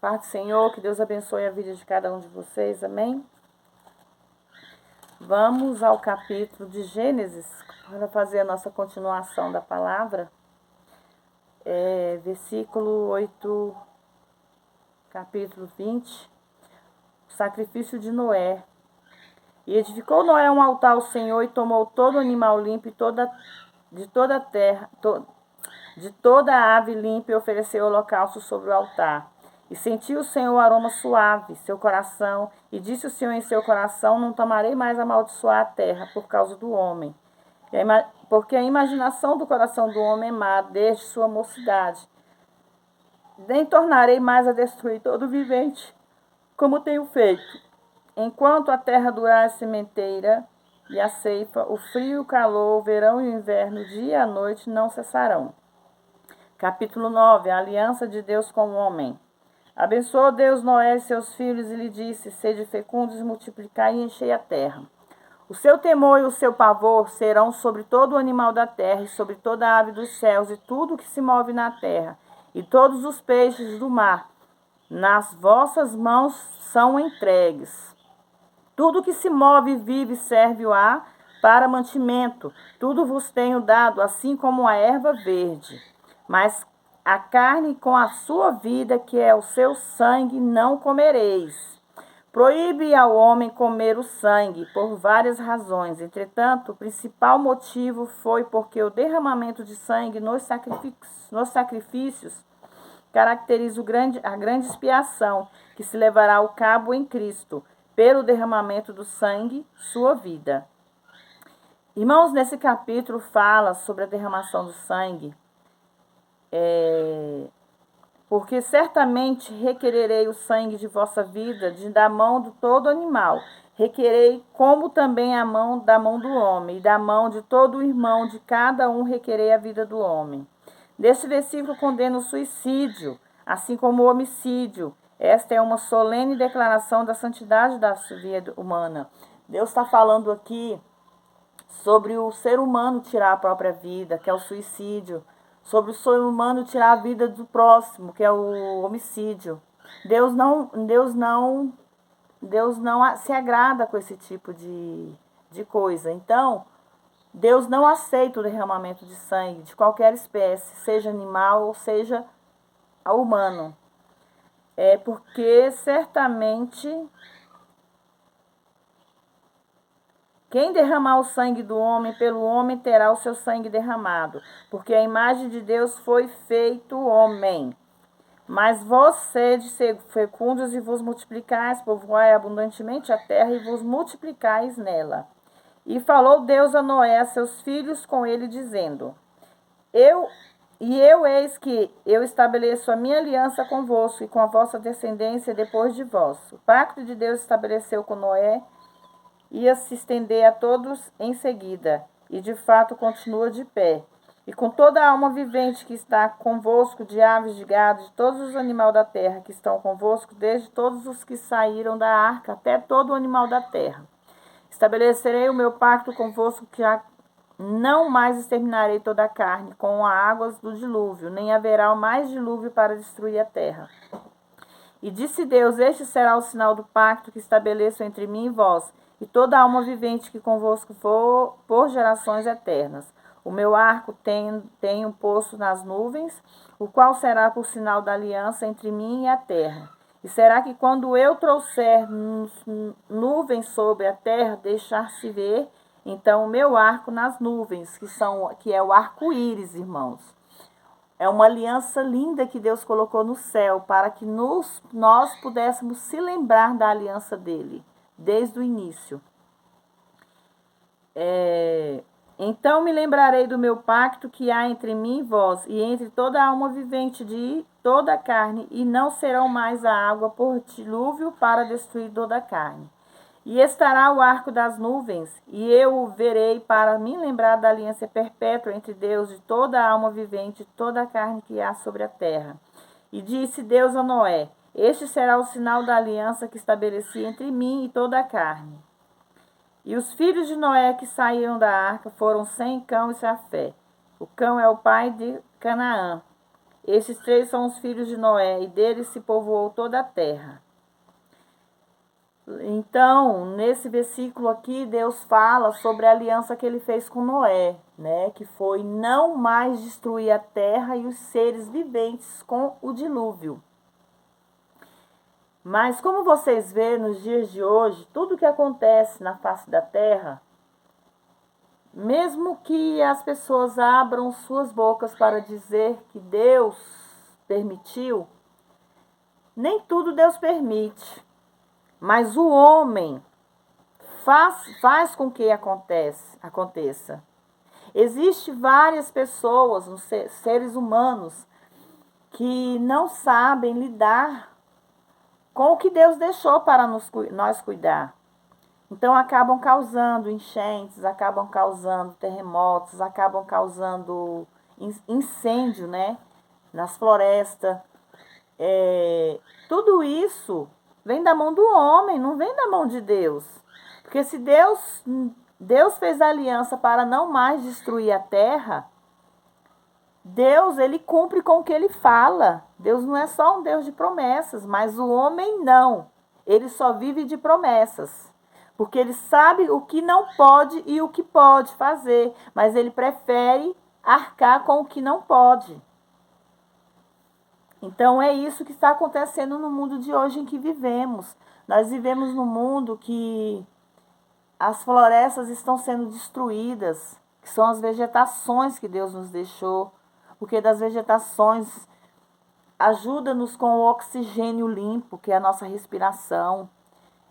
Paz do Senhor, que Deus abençoe a vida de cada um de vocês, amém? Vamos ao capítulo de Gênesis, para fazer a nossa continuação da palavra. Versículo 8, capítulo 20, o sacrifício de Noé. E edificou Noé um altar ao Senhor e tomou todo animal limpo e de toda a terra, de toda a ave limpa e ofereceu holocausto sobre o altar. E sentiu o Senhor o aroma suave, seu coração, e disse o Senhor em seu coração: não tomarei mais amaldiçoar a terra por causa do homem, porque a imaginação do coração do homem é má desde sua mocidade. Nem tornarei mais a destruir todo vivente, como tenho feito. Enquanto a terra durar a sementeira e a ceifa, o frio e o calor, o verão e o inverno, o dia e a noite não cessarão. Capítulo 9. A aliança de Deus com o homem. Abençoou Deus Noé e seus filhos e lhe disse: sede fecundos, multiplicai e enchei a terra. O seu temor e o seu pavor serão sobre todo o animal da terra e sobre toda a ave dos céus e tudo que se move na terra e todos os peixes do mar. Nas vossas mãos são entregues. Tudo que se move e vive serve-o-á para mantimento. Tudo vos tenho dado, assim como a erva verde. Mas a carne com a sua vida, que é o seu sangue, não comereis. Proíbe ao homem comer o sangue, por várias razões. Entretanto, o principal motivo foi porque o derramamento de sangue nos sacrifícios caracteriza a grande expiação que se levará ao cabo em Cristo, pelo derramamento do sangue, sua vida. Irmãos, nesse capítulo fala sobre a derramação do sangue, porque certamente requererei o sangue de vossa vida da mão de todo animal. Requerei como também da mão do homem, e da mão de todo irmão, de cada um requerei a vida do homem. Neste versículo condena o suicídio, assim como o homicídio. Esta é uma solene declaração da santidade da vida humana. Deus está falando aqui sobre o ser humano tirar a própria vida, que é o suicídio. Sobre o ser humano tirar a vida do próximo, que é o homicídio. Deus não se agrada com esse tipo de coisa. Então, Deus não aceita o derramamento de sangue de qualquer espécie, seja animal ou seja humano. Porque certamente quem derramar o sangue do homem, pelo homem terá o seu sangue derramado, porque a imagem de Deus foi feito homem. Mas vós sedes fecundos e vos multiplicais, povoai abundantemente a terra e vos multiplicais nela. E falou Deus a Noé, a seus filhos, com ele, dizendo: eis que eu estabeleço a minha aliança convosco e com a vossa descendência depois de vós. O pacto de Deus estabeleceu com Noé ia se estender a todos em seguida, e de fato continua de pé. E com toda a alma vivente que está convosco, de aves, de gado, de todos os animais da terra que estão convosco, desde todos os que saíram da arca até todo o animal da terra. Estabelecerei o meu pacto convosco, que não mais exterminarei toda a carne com as águas do dilúvio, nem haverá mais dilúvio para destruir a terra. E disse Deus: este será o sinal do pacto que estabeleço entre mim e vós, e toda alma vivente que convosco for por gerações eternas. O meu arco tenho posto nas nuvens, o qual será por sinal da aliança entre mim e a terra. E será que quando eu trouxer nuvens sobre a terra, deixar-se ver, então o meu arco nas nuvens, que é o arco-íris, irmãos. É uma aliança linda que Deus colocou no céu para que nós pudéssemos se lembrar da aliança dele, desde o início. Então me lembrarei do meu pacto que há entre mim e vós, e entre toda a alma vivente de toda a carne, e não serão mais a água por dilúvio para destruir toda a carne. E estará o arco das nuvens, e eu o verei para me lembrar da aliança perpétua entre Deus e toda a alma vivente, toda a carne que há sobre a terra. E disse Deus a Noé: este será o sinal da aliança que estabeleci entre mim e toda a carne. E os filhos de Noé que saíram da arca foram Sem, Cão e Jafé. O Cão é o pai de Canaã. Esses 3 são os filhos de Noé, e deles se povoou toda a terra. Então, nesse versículo aqui, Deus fala sobre a aliança que ele fez com Noé, né? Que foi não mais destruir a terra e os seres viventes com o dilúvio. Mas como vocês vê nos dias de hoje, tudo que acontece na face da terra, mesmo que as pessoas abram suas bocas para dizer que Deus permitiu, nem tudo Deus permite. Mas o homem faz com que aconteça. Existem várias pessoas, seres humanos, que não sabem lidar com o que Deus deixou para nós cuidar. Então acabam causando enchentes, acabam causando terremotos, acabam causando incêndio, né? Nas florestas. Tudo isso vem da mão do homem, não vem da mão de Deus. Porque se Deus fez a aliança para não mais destruir a terra, Deus, ele cumpre com o que ele fala. Deus não é só um Deus de promessas, mas o homem não. Ele só vive de promessas. Porque ele sabe o que não pode e o que pode fazer, mas ele prefere arcar com o que não pode. Então é isso que está acontecendo no mundo de hoje em que vivemos. Nós vivemos num mundo que as florestas estão sendo destruídas, que são as vegetações que Deus nos deixou, porque das vegetações ajuda-nos com o oxigênio limpo, que é a nossa respiração.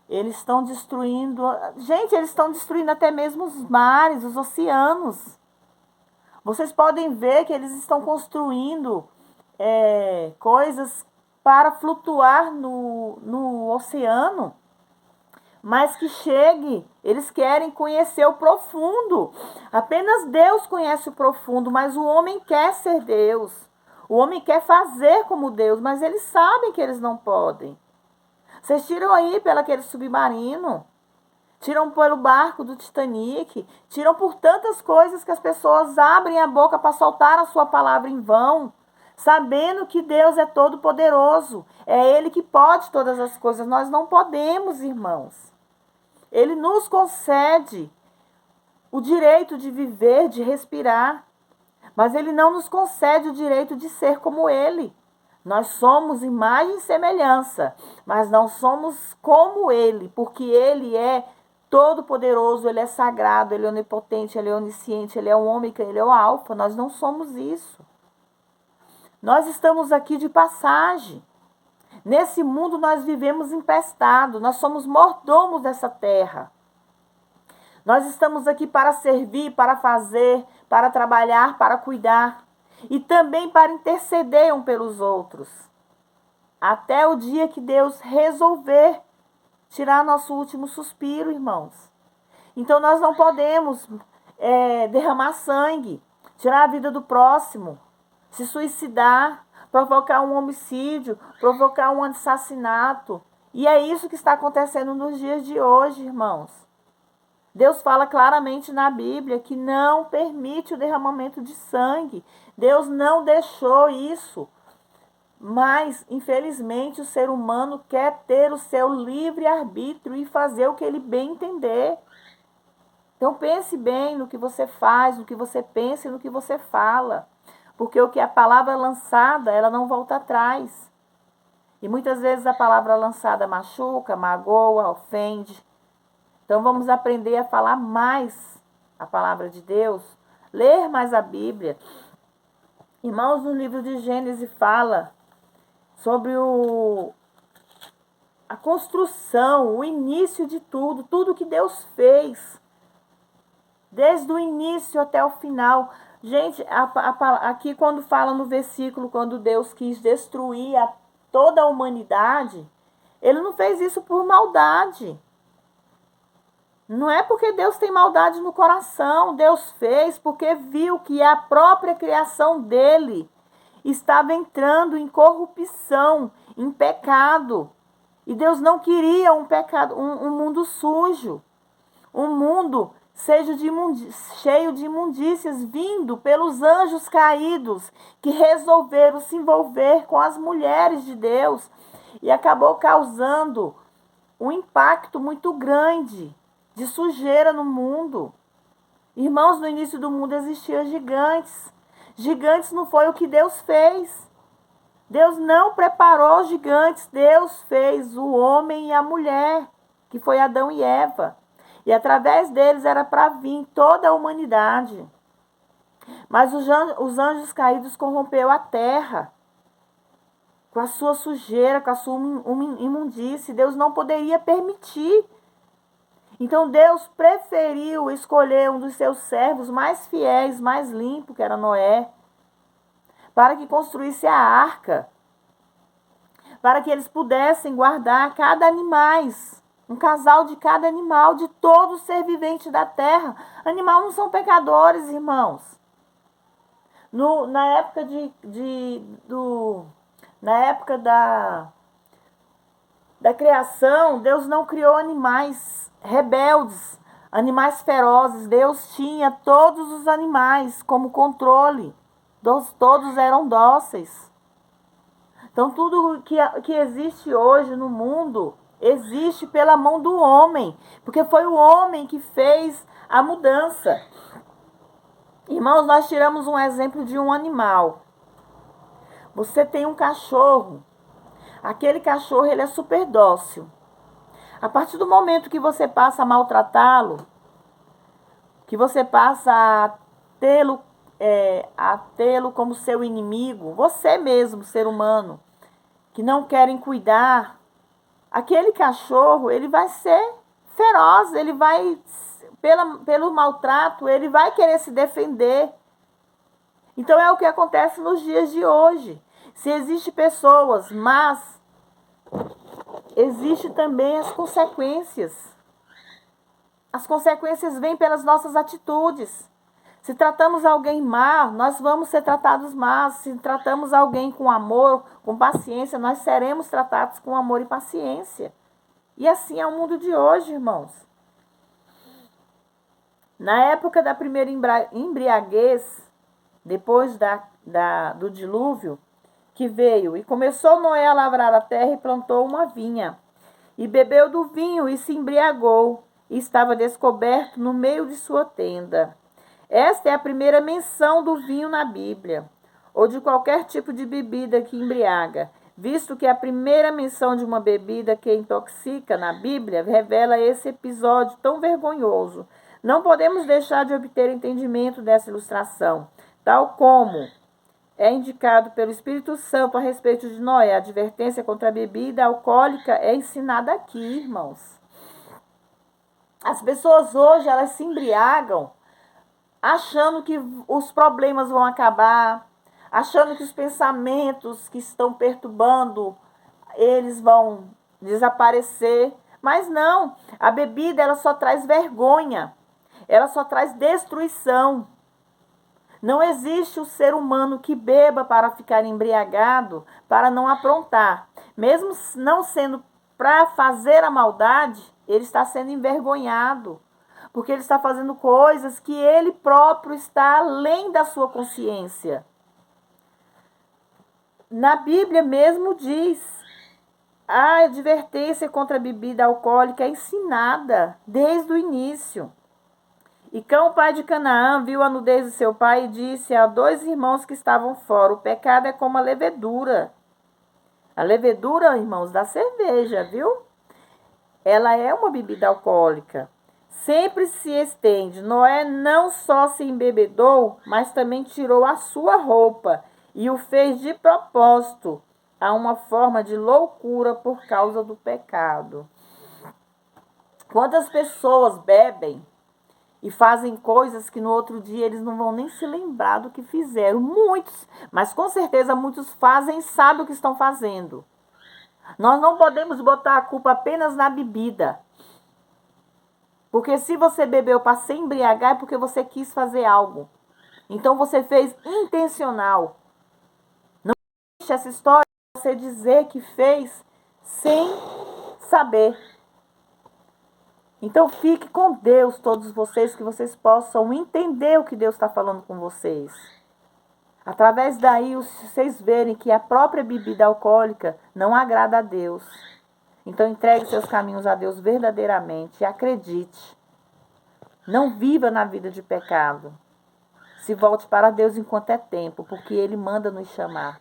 Eles estão destruindo, gente, eles estão destruindo até mesmo os mares, os oceanos. Vocês podem ver que eles estão construindo coisas para flutuar no oceano, mas que chegue, eles querem conhecer o profundo. Apenas Deus conhece o profundo, mas o homem quer ser Deus. O homem quer fazer como Deus, mas eles sabem que eles não podem. Vocês tiram aí pelo aquele submarino, tiram pelo barco do Titanic, tiram por tantas coisas que as pessoas abrem a boca para soltar a sua palavra em vão, sabendo que Deus é todo poderoso. É Ele que pode todas as coisas. Nós não podemos, irmãos. Ele nos concede o direito de viver, de respirar, mas Ele não nos concede o direito de ser como Ele. Nós somos imagem e semelhança, mas não somos como Ele, porque Ele é todo-poderoso, Ele é sagrado, Ele é onipotente, Ele é onisciente, Ele é o ômega, Ele é o alfa. Nós não somos isso. Nós estamos aqui de passagem. Nesse mundo nós vivemos emprestado, nós somos mordomos dessa terra. Nós estamos aqui para servir, para fazer, para trabalhar, para cuidar e também para interceder um pelos outros. Até o dia que Deus resolver tirar nosso último suspiro, irmãos. Então nós não podemos derramar sangue, tirar a vida do próximo, se suicidar, provocar um homicídio, provocar um assassinato. E é isso que está acontecendo nos dias de hoje, irmãos. Deus fala claramente na Bíblia que não permite o derramamento de sangue. Deus não deixou isso. Mas, infelizmente, o ser humano quer ter o seu livre-arbítrio e fazer o que ele bem entender. Então, pense bem no que você faz, no que você pensa e no que você fala. Porque o que a palavra lançada, ela não volta atrás. E muitas vezes a palavra lançada machuca, magoa, ofende. Então vamos aprender a falar mais a palavra de Deus, ler mais a Bíblia. Irmãos, no livro de Gênesis fala sobre a construção, o início de tudo, tudo que Deus fez. Desde o início até o final. Gente, aqui quando fala no versículo, quando Deus quis destruir toda a humanidade, Ele não fez isso por maldade. Não é porque Deus tem maldade no coração. Deus fez porque viu que a própria criação dele estava entrando em corrupção, em pecado. E Deus não queria um mundo sujo. Um mundo cheio de imundícias, vindo pelos anjos caídos, que resolveram se envolver com as mulheres de Deus e acabou causando um impacto muito grande de sujeira no mundo. Irmãos, no início do mundo existiam gigantes. Gigantes não foi o que Deus fez. Deus não preparou gigantes, Deus fez o homem e a mulher, que foi Adão e Eva. E através deles era para vir toda a humanidade. Mas os anjos caídos corrompeu a terra com a sua sujeira, com a sua imundície. Deus não poderia permitir. Então Deus preferiu escolher um dos seus servos mais fiéis, mais limpo, que era Noé, para que construísse a arca, para que eles pudessem guardar cada animal, um casal de cada animal, de todo ser vivente da terra. Animais não são pecadores, irmãos. Na época da criação, Deus não criou animais rebeldes, animais ferozes. Deus tinha todos os animais como controle. Todos eram dóceis. Então, tudo que existe hoje no mundo existe pela mão do homem, porque foi o homem que fez a mudança. Irmãos, nós tiramos um exemplo de um animal. Você tem um cachorro. Aquele cachorro, ele é super dócil. A partir do momento que você passa a maltratá-lo, que você passa a tê-lo como seu inimigo, você mesmo, ser humano, que não querem cuidar, aquele cachorro, ele vai ser feroz, ele vai, pelo maltrato, ele vai querer se defender. Então é o que acontece nos dias de hoje. Se existem pessoas más, existem também as consequências. As consequências vêm pelas nossas atitudes. Se tratamos alguém mal, nós vamos ser tratados mal. Se tratamos alguém com amor, com paciência, nós seremos tratados com amor e paciência. E assim é o mundo de hoje, irmãos. Na época da primeira embriaguez, depois do dilúvio, que veio, e começou Noé a lavrar a terra e plantou uma vinha, e bebeu do vinho e se embriagou, e estava descoberto no meio de sua tenda. Esta é a primeira menção do vinho na Bíblia, ou de qualquer tipo de bebida que embriaga, visto que a primeira menção de uma bebida que intoxica na Bíblia revela esse episódio tão vergonhoso. Não podemos deixar de obter entendimento dessa ilustração, tal como é indicado pelo Espírito Santo a respeito de Noé. A advertência contra a bebida alcoólica é ensinada aqui, irmãos. As pessoas hoje, elas se embriagam achando que os problemas vão acabar, achando que os pensamentos que estão perturbando eles vão desaparecer. Mas não, a bebida ela só traz vergonha, ela só traz destruição. Não existe o ser humano que beba para ficar embriagado, para não aprontar. Mesmo não sendo para fazer a maldade, ele está sendo envergonhado, porque ele está fazendo coisas que ele próprio está além da sua consciência. Na Bíblia mesmo diz, a advertência contra a bebida alcoólica é ensinada desde o início. E Cão, pai de Canaã, viu a nudez de seu pai e disse a dois irmãos que estavam fora: o pecado é como a levedura. A levedura, irmãos, da cerveja, viu? Ela é uma bebida alcoólica. Sempre se estende. Noé não só se embebedou, mas também tirou a sua roupa e o fez de propósito, a uma forma de loucura por causa do pecado. Quantas pessoas bebem e fazem coisas que no outro dia eles não vão nem se lembrar do que fizeram? Muitos, mas com certeza muitos fazem e sabem o que estão fazendo. Nós não podemos botar a culpa apenas na bebida. Porque se você bebeu para se embriagar é porque você quis fazer algo. Então você fez intencional. Não existe essa história de você dizer que fez sem saber. Então fique com Deus, todos vocês, que vocês possam entender o que Deus está falando com vocês. Através daí, vocês verem que a própria bebida alcoólica não agrada a Deus. Então entregue seus caminhos a Deus verdadeiramente e acredite. Não viva na vida de pecado. Se volte para Deus enquanto é tempo, porque Ele manda nos chamar.